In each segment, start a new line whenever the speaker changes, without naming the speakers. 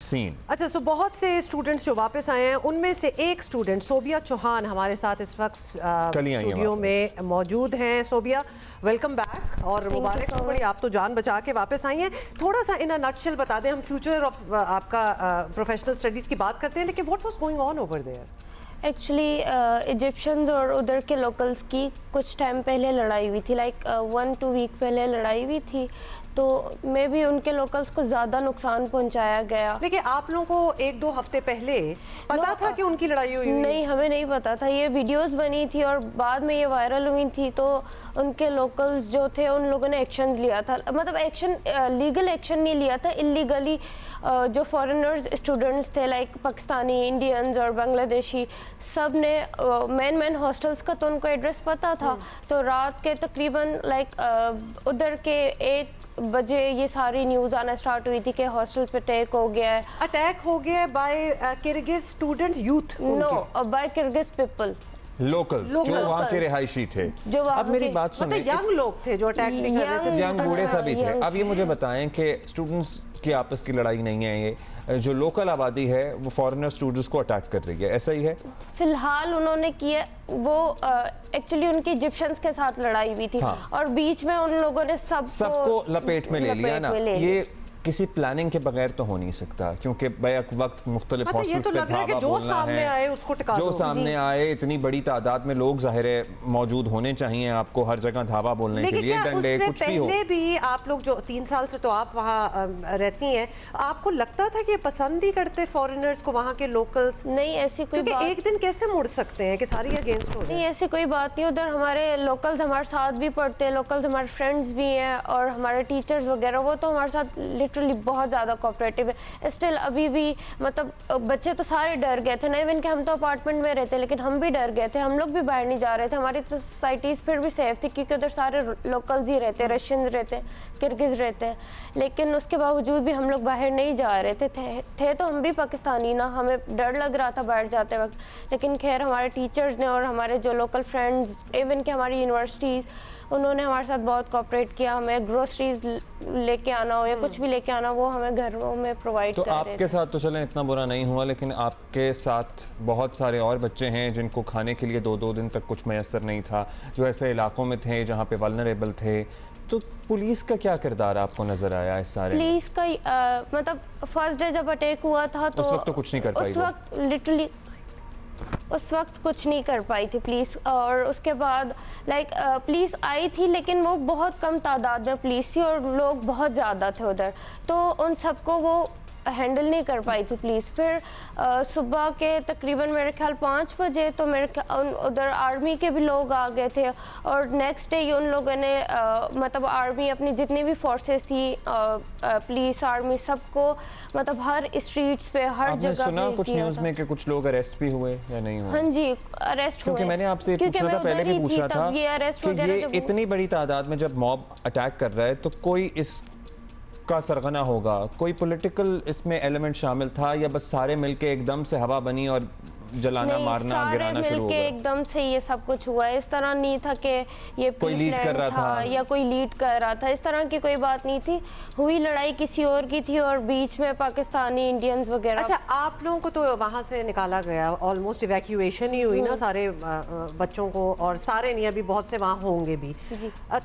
scene.
اچھا سو بہت سے اسٹوڈنٹس جو واپس آئے ہیں ان میں سے ایک اسٹوڈنٹ صوبیہ چوہان ہمارے ساتھ اس وقت اسٹوڈیو میں موجود ہیں. صوبیہ ویلکم بیک اور مبارک ہو بڑی, آپ تو جان بچا کے واپس آئی ہیں. تھوڑا سا ان نٹ شیل بتا دیں, ہم فیوچر آف آپ کا پروفیشنل اسٹڈیز کی بات کرتے ہیں, لیکن what was going on over there?
Actually Egyptians اور ادھر کے لوکلز کی کچھ ٹائم پہلے لڑائی ہوئی تھی, لائک 1-2 ویک پہلے لڑائی ہوئی تھی, تو میں بھی ان کے لوکلز کو زیادہ نقصان پہنچایا گیا.
لیکن آپ لوگوں کو 1-2 ہفتے پہلے پتا تھا کہ ان کی لڑائی ہوئی؟
نہیں, ہمیں نہیں پتا تھا. یہ ویڈیوز بنی تھی اور بعد میں یہ وائرل ہوئی تھی, تو ان کے لوکلز جو تھے ان لوگوں نے ایکشنز لیا تھا, مطلب ایکشن لیگل ایکشن نہیں لیا تھا, انلیگلی جو فارنرز اسٹوڈنٹس تھے لائک پاکستانی, انڈینز اور بنگلہ دیشی, سب نے مین ہاسٹلس کا تو ان کو ایڈریس پتا تھا. تو رات کے تقریباً لائک ادھر کے 1 بجے یہ ساری نیوز آنا سٹارٹ ہوئی تھی کہ ہاسٹل پہ اٹیک ہو گیا ہے.
اٹیک ہو گیا ہے by Kyrgyz student youth?
No, by Kyrgyz people,
locals جو وہاں کے رہائشی تھے. اب میری بات سنیں,
ینگ لوگ تھے جو اٹیک نہیں کر رہے تھے,
ینگ بوڑھے سبھی تھے. اب یہ مجھے بتائیں کہ اسٹوڈنٹس کی آپس کی لڑائی نہیں ہے, یہ جو لوکل آبادی ہے وہ فارنر اسٹوڈنٹس کو اٹیک کر رہی ہے, ایسا ہی ہے؟
فی الحال انہوں نے کیا, وہ ایکچولی ان کی ایجپشنز کے ساتھ لڑائی ہوئی تھی اور بیچ میں ان لوگوں نے سب کو
لپیٹ میں لے لیا نا. یہ کسی پلاننگ کے بغیر تو ہو نہیں سکتا, کیونکہ بیک وقت مختلف ہاسٹلز پہ دھاوا بولنا ہے, جو سامنے آئے اتنی بڑی تعداد میں لوگ ظاہر ہے موجود ہونے چاہیے آپ کو ہر جگہ دھاوا بولنے کے لیے, ڈنڈے کچھ بھی ہو.
پہلے بھی آپ لوگ جو 3 سال سے تو آپ وہاں رہتی ہیں, آپ کو لگتا تھا کہ یہ پسند ہی کرتے فارنرز کو وہاں کے لوکلز؟
نہیں, ایسی کوئی بات,
ایک دن کیسے مڑ سکتے ہیں کہ ساری اگینسٹ ہو جائے؟
نہیں, ایسی کوئی بات نہیں. ادھر ہمارے لوکلز ہمارے ساتھ بھی پڑھتے ہیں, لوکلز ہمارے فرینڈز بھی ہیں, اور ہمارے ٹیچرز وغیرہ وہ تو ہمارے ساتھ لٹرلی بہت زیادہ کوپریٹیو ہے. اسٹل ابھی بھی مطلب بچے تو سارے ڈر گئے تھے نا, ایون کہ ہم تو اپارٹمنٹ میں رہتے لیکن ہم بھی ڈر گئے تھے, ہم لوگ بھی باہر نہیں جا رہے تھے. ہماری تو سوسائٹیز پھر بھی سیف تھی کیونکہ ادھر سارے لوکلز ہی رہتے, رشینز رہتے, کرگز رہتے ہیں, لیکن اس کے باوجود بھی ہم لوگ باہر نہیں جا رہے تھے تو ہم بھی پاکستانی نا, ہمیں ڈر لگ رہا تھا باہر جاتے وقت. لیکن خیر ہمارے ٹیچرز نے اور ہمارے جو لوکل فرینڈز, ایون کہ ہماری یونیورسٹیز, انہوں نے ہمارے ساتھ بہت کوپریٹ کیا. ہمیں گروسریز لے کے آنا ہو یا کچھ بھی لے کے آنا, وہ ہمیں گھروں میں پرووائڈ کر رہے تھے.
تو آپ کے ساتھ تو چلیں اتنا برا نہیں ہوا, لیکن آپ کے ساتھ بہت سارے اور بچے ہیں جن کو کھانے کے لیے 2 دن تک کچھ میسر نہیں تھا, جو ایسے علاقوں میں تھے جہاں پہ ولنریبل تھے. تو پولیس کا کیا کردار آپ کو نظر آیا اس سارے؟
پولیس کا مطلب فرسٹ ڈے جب اٹیک ہوا تھا تو
اس وقت تو کچھ نہیں کر پائی,
اس وقت لٹرلی اس وقت کچھ نہیں کر پائی تھی پولیس. اور اس کے بعد لائک پولیس آئی تھی لیکن وہ بہت کم تعداد میں پولیس تھی اور لوگ بہت زیادہ تھے ادھر, تو ان سب کو وہ ہینڈل نہیں کر پائی تھی پولیس. پھر صبح کے تقریباً میرے خیال 5 بجے تو ادھر آرمی کے بھی لوگ آ گئے تھے, اور نیکسٹ ڈے ان لوگوں نے مطلب آرمی اپنی جتنی بھی فورسز تھی, پولیس آرمی, سب کو مطلب ہر اسٹریٹس پہ ہر جگہ.
آپ نے سنا کچھ نیوز میں کہ کچھ لوگ اریسٹ بھی ہوئے یا نہیں ہوئے؟
ہاں جی, اریسٹ ہوئے.
کیونکہ میں نے آپ سے پوچھا تھا, پہلے بھی پوچھا تھا کہ یہ اتنی بڑی تعداد میں جب موب اٹیک کر رہا ہے تو کوئی اس کا سرغنہ ہوگا, کوئی پولیٹیکل اس میں ایلیمنٹ شامل تھا, یا بس سارے مل کے ایک دم سے ہوا بنی اور جلانا مارنا گرانا شروع ہو گیا؟
ایک دم سے یہ سب کچھ ہوا ہے, اس طرح نہیں تھا کہ یہ
کوئی لیڈ کر رہا تھا
یا کوئی لیڈ کر رہا تھا, اس طرح کی کوئی بات نہیں تھی. ہوئی لڑائی کسی اور کی تھی اور بیچ میں پاکستانی, انڈینز وغیرہ.
اچھا, آپ لوگوں کو تو وہاں سے نکالا گیا, آلموسٹ ایویکیویشن ہی ہوئی نا سارے بچوں کو, اور سارے نہیں, ابھی بہت سے وہاں ہوں گے بھی,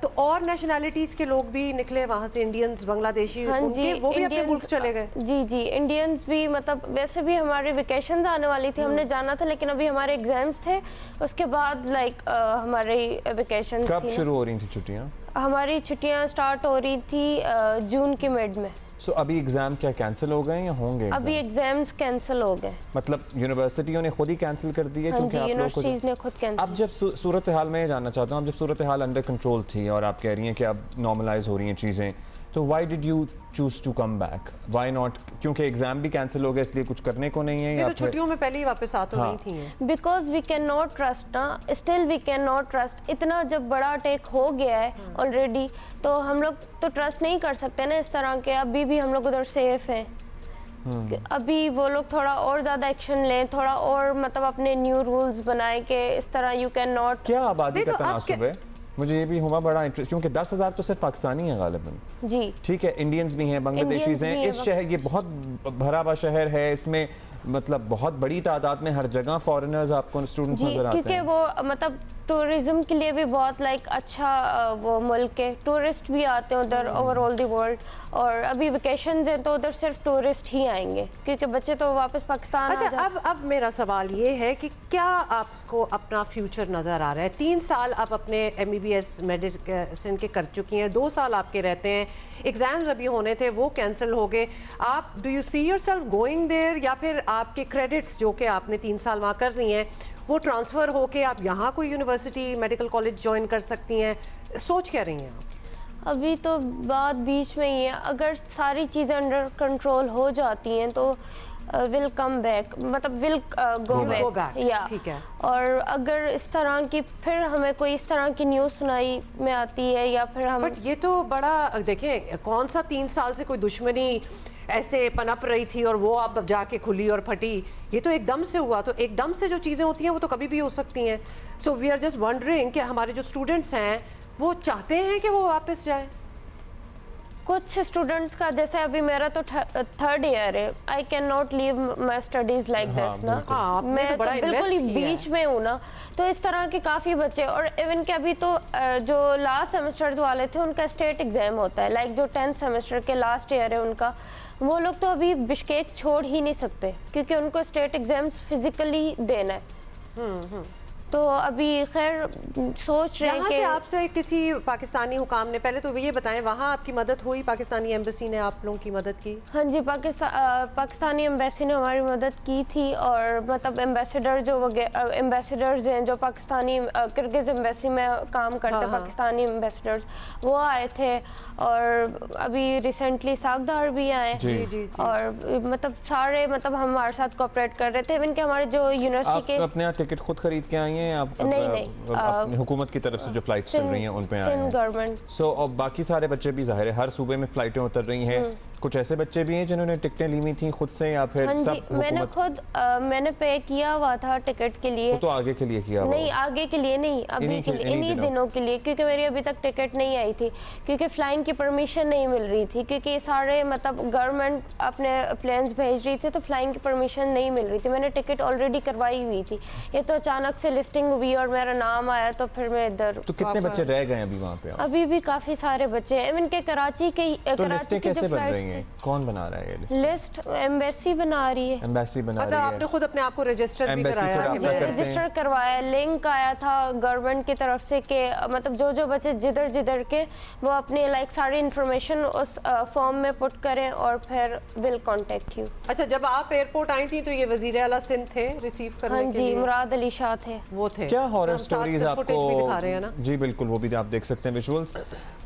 تو اور نیشنلٹیز کے لوگ بھی نکلے وہاں سے, انڈینز, بنگلہ دیشی, وہ بھی اپنے ملک چلے گئے؟
جی, انڈینز بھی, مطلب ویسے بھی ہماری ویکیشنز آنے والی تھی, ہم نے جانا تھا, لیکن ابھی ہمارے ایگزامز تھے, اس کے بعد لائک ہماری ویکیشن.
کب شروع ہو رہی تھی چھٹیاں؟
ہماری چھٹیاں سٹارٹ ہو رہی تھی جون کے مڈ میں.
سو ابھی ایگزام کیا کینسل ہو گئے یا ہوں گے؟
ابھی ایگزامز کینسل ہو گئے,
مطلب یونیورسٹیوں نے خود ہی کینسل کر دی ہے؟
ہاں جی, یونیورسٹیز نے خود کینسل.
اب جب صورتحال میں جاننا چاہتا ہوں, اب جب صورتحال انڈر کنٹرول تھی اور آپ کہہ رہی ہیں کہ اب نارملائز ہو رہی ہیں چیزیں, تو why did you choose to come back, why not? کیونکہ ایگزام بھی کینسل ہو گئے اس لیے کچھ کرنے کو نہیں ہے, یا
تو چھٹیوں میں پہلے ہی واپس آ تو نہیں تھی ہیں؟
Because we can not trust نا, still we can not trust. اتنا جب بڑا اٹیک ہو گیا ہے آلریڈی, تو ہم لوگ تو ٹرسٹ نہیں کر سکتے نا اس طرح کے. ابھی بھی ہم لوگ ادھر سیف ہیں, ابھی وہ لوگ تھوڑا اور زیادہ ایکشن لیں, تھوڑا اور مطلب اپنے نیو رولز بنائیں کہ اس طرح یو کین ناٹ.
کیا آبادی کا تناسب ہے؟ مجھے یہ بھی ہوا بڑا انٹرسٹ، کیونکہ 10,000 تو صرف پاکستانی ہیں غالباً
جی،
ٹھیک ہے، انڈینز بھی ہیں، بنگلہ دیشیز ہیں، اس شہر یہ بہت بھرا ہوا شہر ہے، اس میں مطلب بہت بڑی تعداد میں ہر جگہ فارنرز آپ کو اسٹوڈنٹس نظر آتے ہیں،
کیونکہ وہ مطلب ٹورزم کے لیے بھی بہت اچھا وہ ملک ہے، ٹورسٹ بھی آتے ہیں ادھر اوور آل دی ورلڈ، اور ابھی ویکیشنز ہیں تو ادھر صرف ٹورسٹ ہی آئیں گے کیونکہ بچے تو واپس پاکستان آ جائیں۔
اب میرا سوال یہ ہے کہ کیا آپ کو اپنا فیوچر نظر آ رہا ہے؟ 3 سال آپ اپنے MBBS میڈیسن کے کر چکی ہیں، 2 سال آپ کے رہتے ہیں، ایگزامز ابھی ہونے تھے وہ کینسل ہو گئے، آپ do you see your self going there, یا پھر آپ کے کریڈٹس جو کہ آپ نے 3 سال وہاں کر رہی ہیں وہ ٹرانسفر ہو کے آپ یہاں کوئی یونیورسٹی میڈیکل کالج جوائن کر سکتی ہیں؟ سوچ کیا رہی ہیں آپ؟
ابھی تو بات بیچ میں ہی ہے، اگر ساری چیزیں انڈر کنٹرول ہو جاتی ہیں تو ول کم بیک، مطلب ول گو بیک، یا اور اگر اس طرح کی پھر ہمیں کوئی اس طرح کی نیوز سنائی میں آتی ہے یا پھر ہم،
بٹ یہ تو بڑا دیکھیں کون سا 3 سال سے کوئی دشمنی ایسے پنپ رہی تھی اور وہ اب جا کے کھلی اور پھٹی، یہ تو ایک دم سے ہوا، تو ایک دم سے جو چیزیں ہوتی ہیں وہ تو کبھی بھی ہو سکتی ہیں، سو وی آر جسٹ ونڈرنگ کہ ہمارے جو اسٹوڈنٹس ہیں وہ چاہتے ہیں کہ وہ واپس جائیں؟
کچھ اسٹوڈنٹس کا جیسے ابھی میرا تو 3rd ایئر ہے، I can not leave my studies like this نا، میں تو بالکل ہی بیچ میں ہوں نا، تو اس طرح کے کافی بچے، اور ایون کہ ابھی تو جو لاسٹ سیمسٹرز والے تھے ان کا اسٹیٹ ایگزام ہوتا ہے، لائک جو 10th سیمسٹر کے لاسٹ ایئر ہے ان کا، وہ لوگ تو ابھی بشکیک چھوڑ ہی نہیں سکتے کیونکہ ان کو اسٹیٹ ایگزامس فزیکلی دینا ہے، تو ابھی خیر سوچ رہے ہیں کہ
آپ سے کسی پاکستانی حکام نے، پہلے تو یہ بتائیں وہاں آپ کی مدد ہوئی، پاکستانی ایمبیسی نے آپ لوگوں کی مدد کی؟
ہاں جی، پاکستانی ایمبیسی نے ہماری مدد کی تھی، اور مطلب ایمبیسیڈرز ہیں جو پاکستانی کرگز ایمبیسی میں کام کرتے پاکستانی ایمبیسیڈرز، وہ آئے تھے، اور ابھی ریسنٹلی ساکدار بھی آئے، اور مطلب سارے مطلب ہمارے ساتھ کوپریٹ کر رہے تھے، ایون کہ ہمارے جو یونیورسٹی کے،
آپ اپنے ٹکٹ خود خرید کے آئی ہیں؟ نہیں، حکومت کی طرف سے جو فلائٹس چل رہی ہیں ان پہ آئے ہیں؟
گورنمنٹ۔
سو اور باقی سارے بچے بھی ظاہر ہے ہر صوبے میں فلائٹیں اتر رہی ہیں، کچھ ایسے بچے بھی ہیں جنہوں نے ٹکٹیں لی ہوئی تھیں خود سے یا پھر سب حکومت؟
میں نے پے کیا ہوا تھا ٹکٹ کے لیے،
وہ تو آگے کے لیے کیا ہوا؟
نہیں، آگے کے لیے نہیں، ابھی انہی دنوں کے لیے، کیونکہ میری ابھی تک ٹکٹ نہیں آئی تھی، کیونکہ فلائنگ کی پرمیشن نہیں مل رہی تھی، کیونکہ یہ سارے مطلب گورنمنٹ اپنے پلینز بھیج رہی تھی تو فلائنگ کی پرمیشن نہیں مل رہی تھی، میں نے ٹکٹ آلریڈی کروائی ہوئی تھی، یہ تو اچانک سے لسٹنگ ہوئی اور میرا نام آیا تو پھر میں ادھر۔
تو کتنے بچے رہ گئے ابھی وہاں پہ؟
ابھی بھی کافی سارے بچے ہیں، ایون کہ کراچی کی
کیسے بن رہی ہیں؟ کون بنا رہا ہے یہ
لسٹ؟ ایمبیسی بنا رہی ہے،
ایمبیسی بنا رہی ہے،
آپ نے خود اپنے آپ کو رجسٹر بھی کرایا؟
رجسٹر کروایا، لنک آیا تھا گورنمنٹ کی طرف سے کہ مطلب جو بچے جدھر کے وہ اپنی ساری انفارمیشن اس فارم میں پٹ کریں اور پھر ول کانٹیکٹ یو۔
اچھا، جب آپ ایئرپورٹ آئی تھی تو یہ وزیر اعلیٰ سندھ تھے ریسیو کرنے کے لیے؟
ہاں جی، مراد علی شاہ تھے،
وہ تھے۔
کیا ہارر سٹوریز آپ کو؟ جی بالکل، وہ بھی آپ دیکھ سکتے ہیں ویژولز۔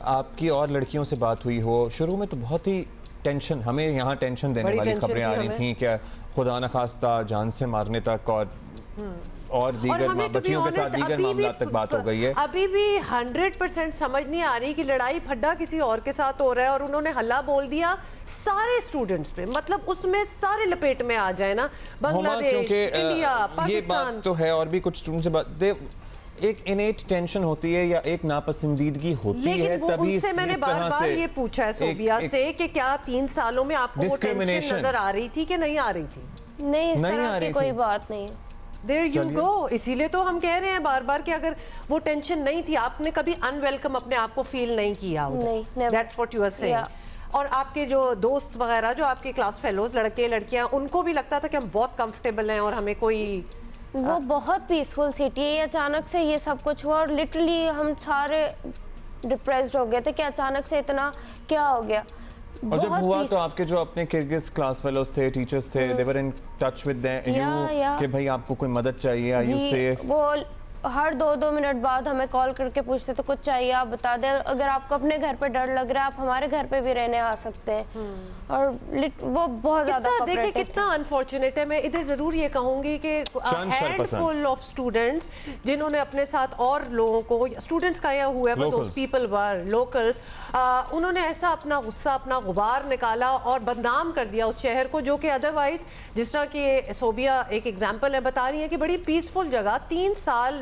آپ کی اور لڑکیوں سے بات ہوئی ہو، شروع میں تو بہت ہی ٹینشن، ہمیں یہاں ٹینشن دینے والی خبریں آ رہی تھیں کہ خدا نخواستہ جان سے مارنے تک اور دیگر بچیوں کے ساتھ دیگر معاملات تک بات ہو گئی ہے۔
ابھی بھی 100% سمجھ نہیں آ رہی کہ لڑائی پھڈا کسی اور کے ساتھ ہو رہا ہے اور انہوں نے ہلا بول دیا سارے اسٹوڈنٹس پہ، مطلب اس میں سارے لپیٹ میں آ جائے نا، بنگلہ دیش، انڈیا، پاکستان۔
یہ بات تو ہے، اور بھی کچھ اسٹوڈنٹ سے بات، ایک انیٹ ٹینشن ہوتی ہے یا ایک ناپسندیدگی ہوتی ہے، تبھی اس طرح سے
میں نے بار بار یہ پوچھا ہے صوبیہ سے کہ کیا 3 سالوں میں آپ کو وہ ٹینشن نظر آ رہی تھی کہ نہیں آ رہی تھی؟
نہیں، اس طرح کی کوئی بات نہیں۔
There you go، اسی لیے تو ہم کہہ رہے ہیں بار بار کہ اگر وہ ٹینشن نہیں تھی، آپ نے کبھی ان ویلکم اپنے آپ کو فیل نہیں کیا ہوتا۔ That's what you are saying۔ اور آپ کے جو دوست وغیرہ جو آپ کے کلاس فیلوز لڑکے لڑکیاں، ان کو بھی لگتا تھا کہ ہم بہت کمفرٹیبل ہیں اور ہمیں کوئی،
وہ بہت پیسفل سٹی ہے، اچانک سے یہ سب کچھ ہوا اور لٹرلی ہم سارے ڈپریسڈ ہو گئے تھے کہ اچانک سے اتنا کیا ہو گیا۔
اور جب ہوا تو آپ کے جو اپنے کرگز کلاس فیلوز تھے، ٹیچرز تھے، they were in touch with you کہ بھائی آپ کو کوئی مدد چاہیے، are you safe؟
وہ ہر 2 منٹ بعد ہمیں کال کر کے پوچھتے تو کچھ چاہیے آپ بتا دیں، اگر آپ کو اپنے گھر پہ ڈر لگ رہا ہے آپ ہمارے گھر پہ بھی رہنے آ سکتے ہیں، اور وہ بہت زیادہ
دیکھیں کتنا انفارچونیٹ ہے۔ میں ادھر ضرور یہ کہوں گی کہ ہینڈ فل آف اسٹوڈنٹس جنہوں نے اپنے ساتھ اور لوگوں کو، اسٹوڈنٹس کا یا whoever those people were locals، انہوں نے ایسا اپنا غصہ، اپنا غبار نکالا اور بدنام کر دیا اس شہر کو، جو کہ ادروائز جس طرح کہ صوبیہ ایک ایگزامپل ہے بتا رہی ہیں کہ بڑی پیسفل جگہ 3 سال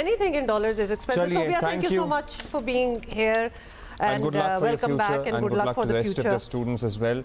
anything in dollars is expensive. Sophia, thank you so much for being here and welcome back and good luck for the future.
And good luck to the rest of the students as well.